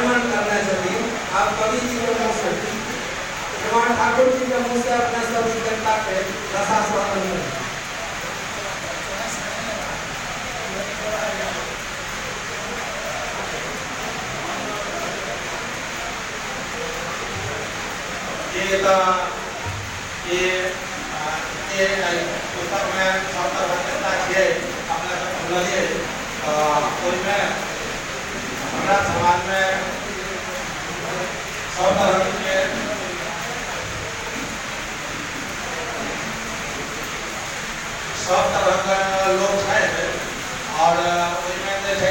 आगमन करना चाहिए। आप कवि जी के मुँह से, कुमार ठाकुर जी के मुँह से अपने सभी जनता के रसास्वादन करें। ये पुस्तक में सब तरह के अपने लिए कोई में हमारा समाज में सब तरह के लोग हैं और उसमें जैसे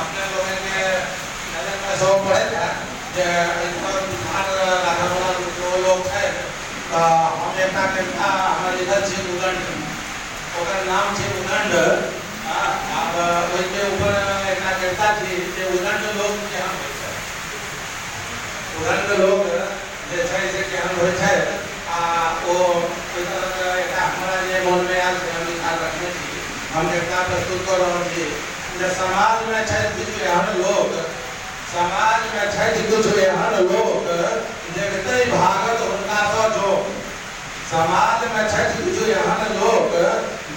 अपने लोगों के नजर में सब पड़े थे जो जो लोग हैं हम एक हमारे इधर से उदंड नाम से उदंड अब उसके ऊपर एक कहता थी कि उदंड लोग यहाँ उदंड लोग जैसे कि हम होते वो हमारा ये मन में आज हम रखने थी हम एक प्रस्तुत कर रहे थे जब समाज में कुछ यहाँ लोग समाज में कुछ यहाँ लोग देखते ही भागत उनका तो जो समाज में कुछ यहाँ लोग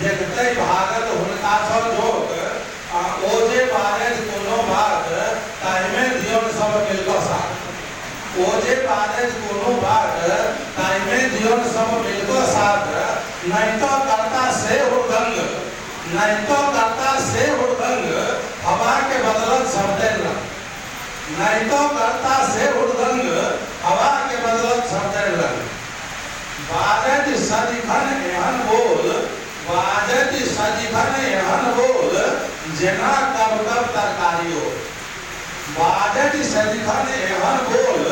देखते ही भागत उनका तो जो ओजे बारे कोनो बात टाइमे जीवन सब मिलकर साथ ओजे बारे कोनो बात टाइमे जीवन सब मिलकर साथ नहीं तो करता से उर्दंग नहीं तो करता से उर्दंग हवा के बदलत शब्द नहीं तो करता से उर्दंग हवा के बदलत शब्द बाजत सदिखन एहन बोल बाजत सदिखन एहन बोल जेना कब कब तरकारी हो बाजत सदिखन एहन बोल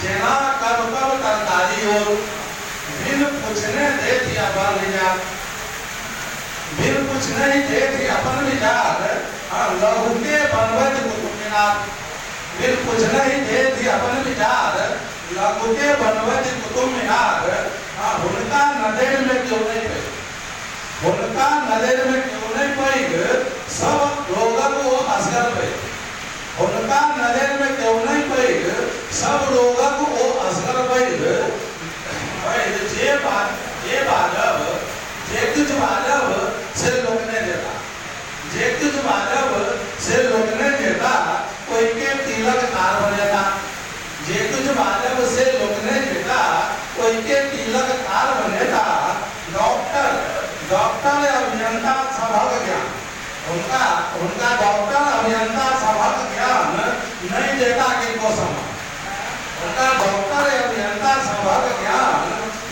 जेना कब कब तरकारी हो बिन पूछने देती अपन विचार बिन पूछने ही देती अपन विचार लहू के बनवज कुतुब बिन पूछने ही देती अपन विचार लहू के बनवज कुतुब मीनार उनका नजर में क्यों नहीं पे उनका नजर में क्यों नहीं पाई सब लोगों को असर पे उनका नजर में क्यों नहीं पाई सब लोगों को वो असर पाई जे बाजब जे कुछ बाजब से लोग ने देता जे कुछ बाजब से लोग ने देता कोई के तिलक तार बन जाता जे कुछ बाजब से लोग ने देता कोई के तिलक तार बने था डॉक्टर अभियंता सभक ज्ञान उनका उनका डॉक्टर अभियंता सभक ज्ञान नहीं देता किनको सम्मान उनका डॉक्टर अभियंता सभक ज्ञान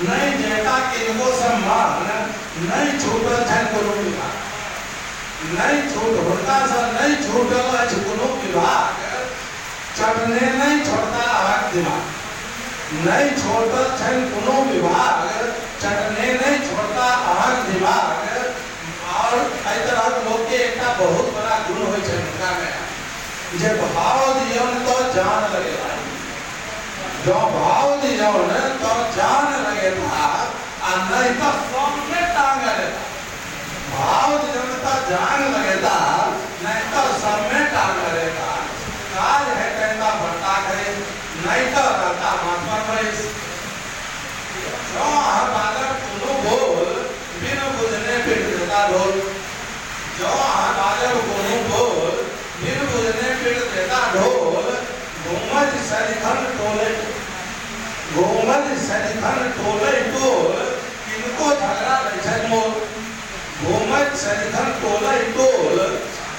नहीं देता किनको सम्मान नहीं छूटल छन कोनो विभाग नहीं छूट उनका सर नहीं छूटल कोनो विभाग चढ़ने नहीं छोड़ता आग दिमाग नहीं छोड़ता छन कोनो विभाग चढ़ने नहीं छोड़ता आग दिमाग और कई तरह लोग के एक बहुत बड़ा गुण हो उनका में जब भाव दियन तो जान लगेगा जो भाव दियन तो जान लगेगा और नहीं तो सामने टांग लगेगा भाव दियन तो जान लगेगा नहीं तो सामने टांग लगेगा काज है कहता बढ़ता करे नहीं तो रहता महात्मा परिस जो हर बालक सुनो बोल बिन बुझने पिट देता ढोल जो हर बालक सुनो बोल बिन बुझने पिट देता ढोल घूमज सदिखन टोले टोल किनको झगड़ा बैठक मोल घूमज सदिखन टोले टोल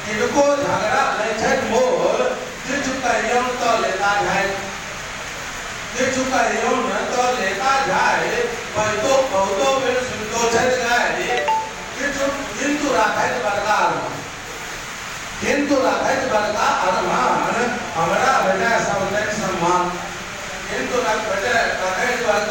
किनको झगड़ा बैठक मोल किछु कहियो तो लेता जाए किछु कहियो न तो लेता जाए बहुतो बेर सुनतो छत गाए किंतु राखैत बड़का अरमान हमरा बजाय सबके सम्मान किंतु राखैत बड़का